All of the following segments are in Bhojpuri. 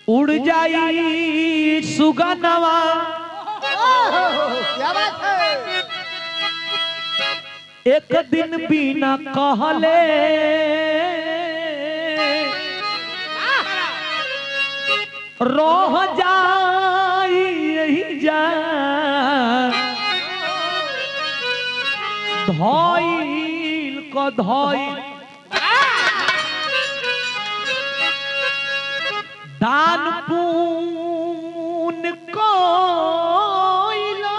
उड़ जाई सुगनवा। क्या बात है। एक दिन बिना कहले रह जाई यही जा धइल क धइल दान पुण्य कइला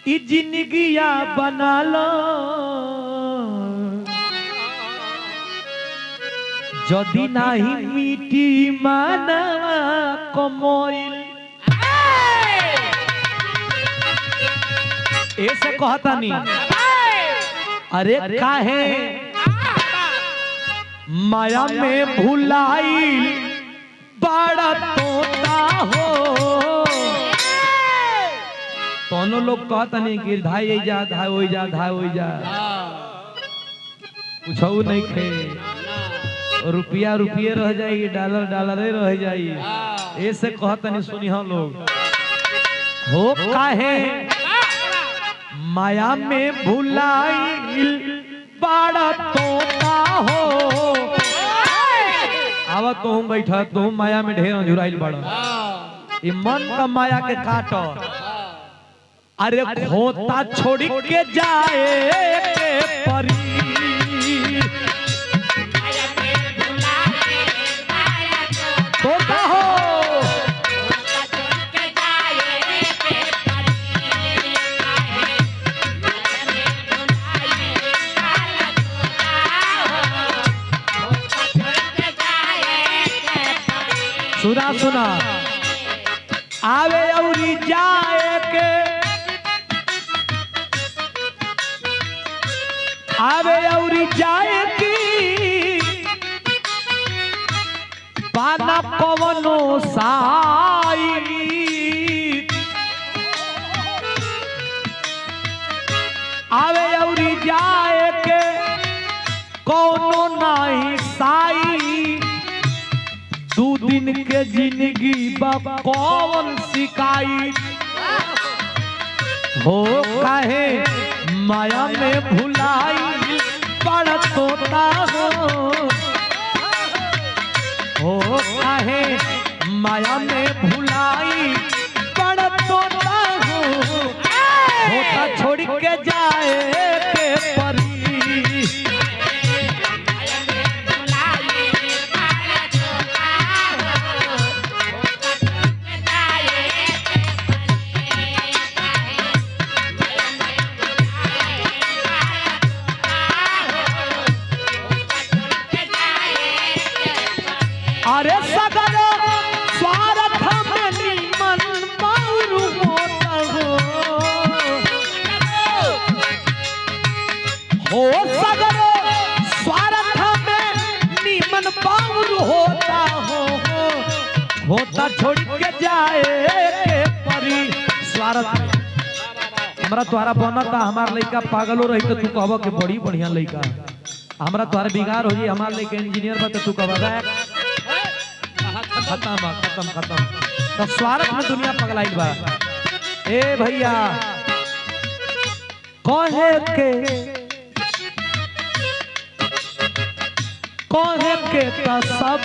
ई जिंदगिया बनाला जदि नाही मिटी माना कमइल। ऐसे कहता नहीं अरे काहे माया में भुलाइल बड़ा तोता हो। दोनों लोग कहता नहीं कि धाई जा धाई हो जा धाई हो जा कुछ नहीं खे रुपया रुपये रह जाएगी डॉलर डॉलरे रह जाएगी। ऐसे कहता नहीं सुनी हम लोग हो काहे माया में भुलाइल बड़ा तोता हो। आवा तुम बैठा तुम माया में ढेर झुराइल बड़ा ये मन का माया के काट। अरे खोता छोड़ के जाए परी तोता हो। सुना सुना आवे औरी जाए के आवे औरी जाए की पाना पवनो साई आवे औरी जाए के कोनो नहीं साई। दू दिन के जिंदगी कौन सिकाई हो काहे माया में भुलाई बड़ा तोता हो काहे माया में भुलाई बड़ा तोता हो। होता छोड़ के जाए के परी अरे सगर स्वार्थ में निमन बाउर होता हो सगर स्वार्थ में निमन बाउर होता हो। होता छोड़ के जाए के परी स्वार्थ हमरा तुम्हारा बनता हमार लड़का पागलो रही तो तू कहब कि बड़ी बढ़िया लड़का हमरा तुम्हारा बिगाड़ हो जी हमार लड़का इंजीनियर बा तो तू कहब खत्म खत्म खत्म। तो स्वार्थ में दुनिया पगलाइल बा। ए भैया कहे के तो सब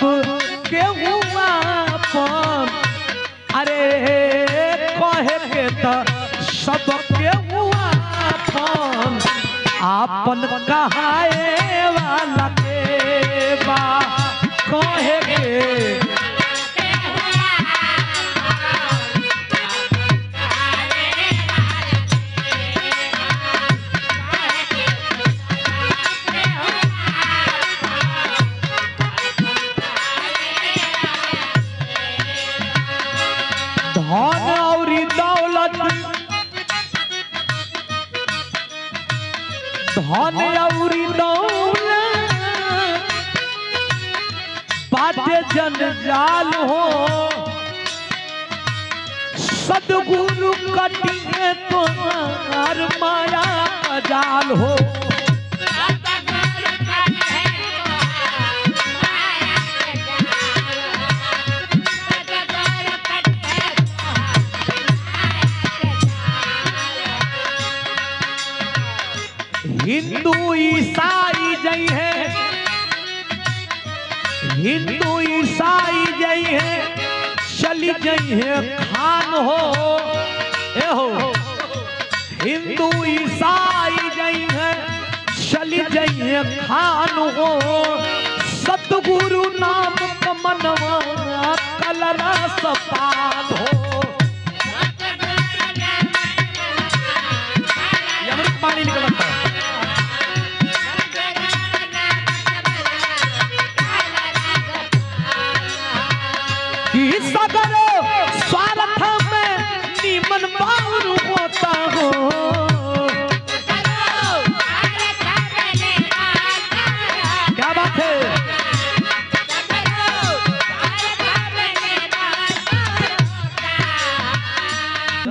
के हुआ अपन। अरे कहे के तो सब के हुआ अपन आपन कहाए वाला के बा कहे के धन और दौलत धन और दौलत बाटे जंजाल हो। सदगुरु कटिए तो माया का जाल हो। ईसाई जई है, हिंदू ईसाई जई है, चली जई है खान हो, ए हो हिंदू ईसाई जई है, चली जई है खान हो, सतगुरु नाम कमनवा कलरा सपान हो। अमृत पानी निकलता है। सगरो स्वार्थ में निमन बाउर होता हो, क्या बात है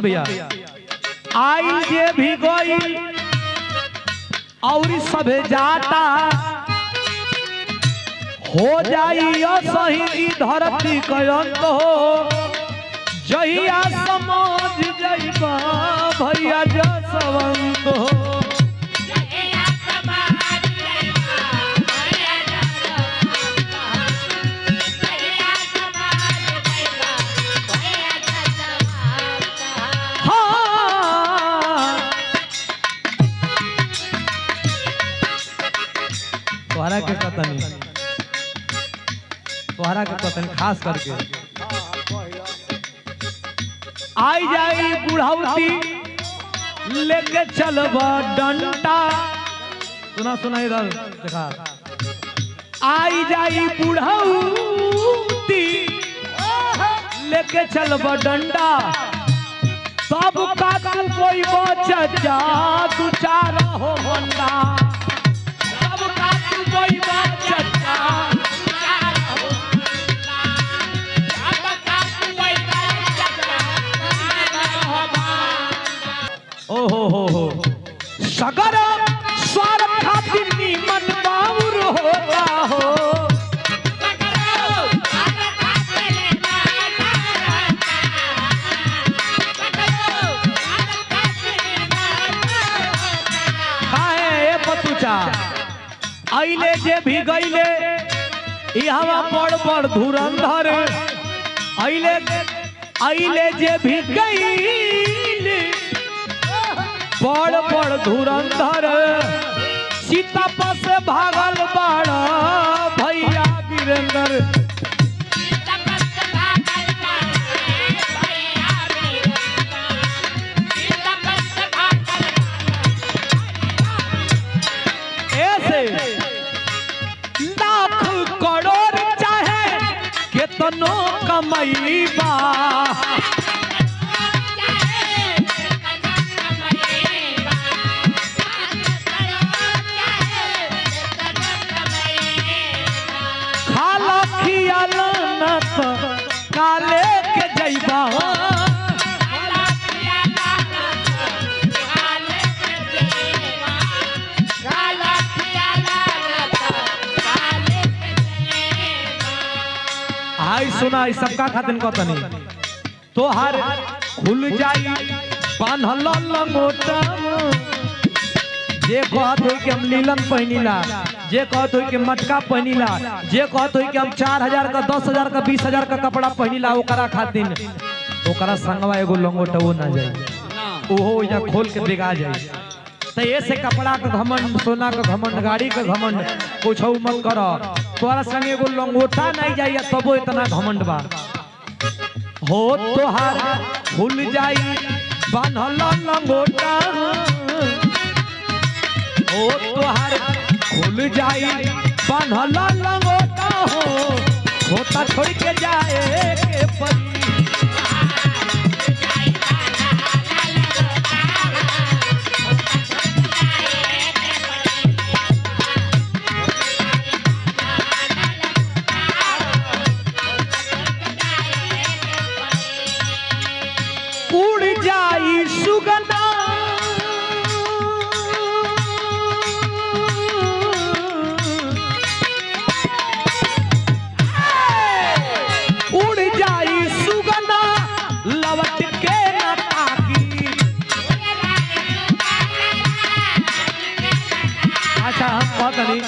भैया। आई जे भी गई और सभे जाता, हो जाई सही धरती कयंत हो, जहिया समझ जइबा भैया जसवंत हो। तोहरा के पता नहीं, तोहरा के पता नहीं खास करके आई जाई बुढ़ाउती लेके चलबा डंडा, सुना सुना इधर देखा, आई जाई बुढ़ाउती लेके चलबा डंडा, सब का तू कोई बच्चा तू चार हो बंदा, सब का तू कोई बच्चा हो सगर स्वार्थ खातिर निमन बाउर होता हो, काहे पतुचा आइले जे भी गईले यहाँ बड़ बड़ धुरंधर, आइले जे भी गईले बड़ बड़ धुरंधर, सीता पर से भागल बाड़ा भैया वीरेंद्र, ऐसे लाख करोड़ चाहे कितनो कमैबा, काले के जइबा, आई सुना सबका खातिन कतनी तोहार खुल जाई बान्हल लंगोटा, जे कहत हो कि हम लीलन पहनीला, जे कहत हो कि मटका पहनीला, जे कहत हो कि हम 4000 का 10,000 का 20,000 का कपड़ा पहनीला, ओकरा खातिन ओकरा संगवा एगो लंगोटा वो ना जाई, ओहो या खोल के दिगा जाई। तो ऐसे कपड़ा का घमंड, सोना का घमंड, गाड़ी का घमंड कुछ मत कर, तोरा संग एगो लंगोटा नहीं जाई तबो इतना घमंड बा हो, तोहार खुल जाई बान्हल लंगोटा हो, तोहार खुल जाई बान्हल लंगोटा हो, होता छोड़ के जाए के परी। उड़ जाई सुगंधा उड़ जाई कहता नहीं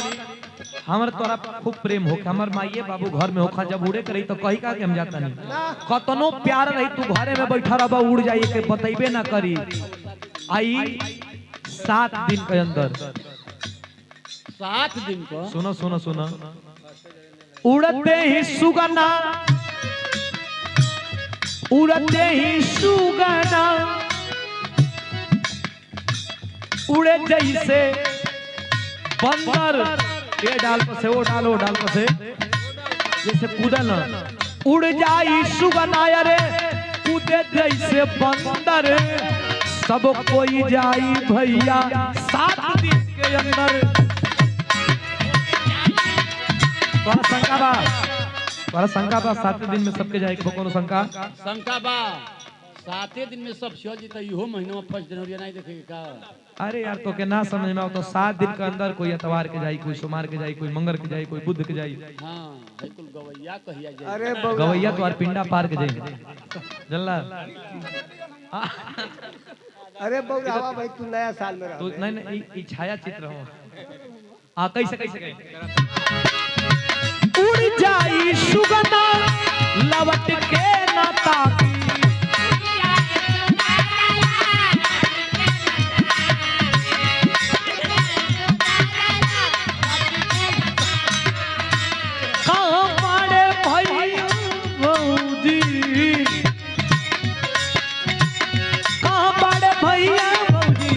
हमर तोरा खूब प्रेम हो हमर माइये बाबू घर में होखा जब उड़े करे तो कही का कि हम जाता नहीं कतनो प्यार रही तू घरे में बैठा रह उड़ जाइए के बतैबे ना करी आई 7 दिन के अंदर 7 दिन को सुनो सुनो सुनो उड़ते ही सुगना उड़ते ही सुगना उड़े जैसे बंदर ये डाल पर से वो डालो डाल पर से जैसे कूदल उड़ जाई सुगना रे कूदे जैसे बंदर सब कोई जाई भैया 7 दिन के अंदर तोरा शंका बा 7 दिन में सबके जाए कोनो शंका बा 7 दिन में सब सो जी तो इहो महीना में 1 जनवरी नहीं देखेगा का अरे यार तो के ना समझ में आओ तो 7 दिन के अंदर कोई इतवार के जाई कोई सोमवार के जाई कोई मंगर के जाई कोई बुध के जाई हां बिल्कुल गवैया कहिया जाई अरे गवैया तो पिंडा पार के जाई जल्ला अरे बउरावा भाई तू नया साल में रह तो नहीं नहीं ई छाया चित्र हो आ कैसे उड़ जाई सुगना लवट के ना ताकी कहाँ बड़े भैया भौजी कहाँ बड़े भैया भौजी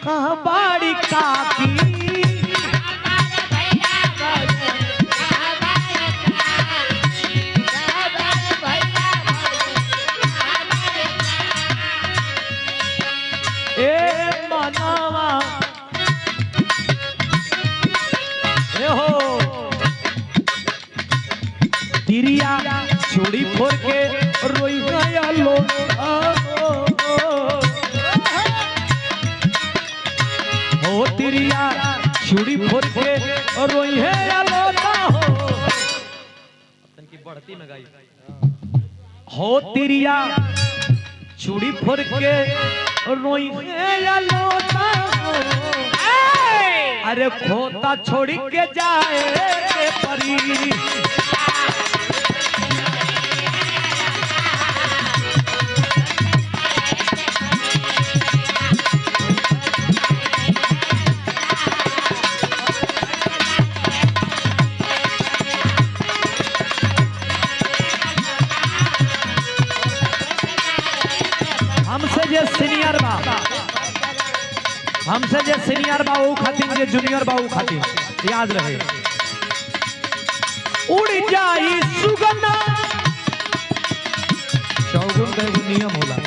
कहाँ बड़ी काकी तिरिया छोड़ी फोड़ के रोई गया लोटा हो तिरिया छोड़ी फोड़ के रोई है लोटा की बढ़ती में गाई हो तिरिया छोड़ी फोड़ के रोई है लोटा अरे खोता छोड़ी के जाए परी हमसे जे सीनियर बा वो खातिर जे जूनियर बा वो खातिर याद रहे उड़ जाई सुगना चौगुन का एगो नियम होला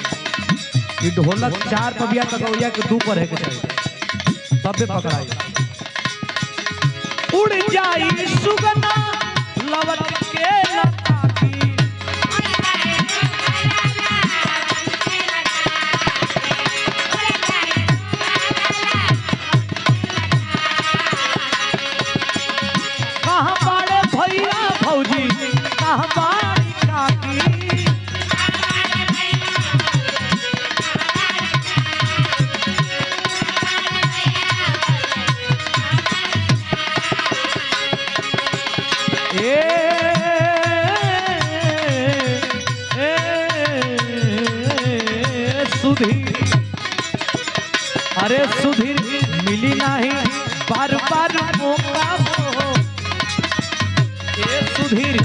कि ढोलक 4 पबिया तकौया के 2 पर है के चाहिए तबे पकड़ाई उड़ जाई सुगना लवट के लताकी भौजी हमारी काकी सुधीर अरे सुधीर मिली नहीं बार बार मौका सुधीर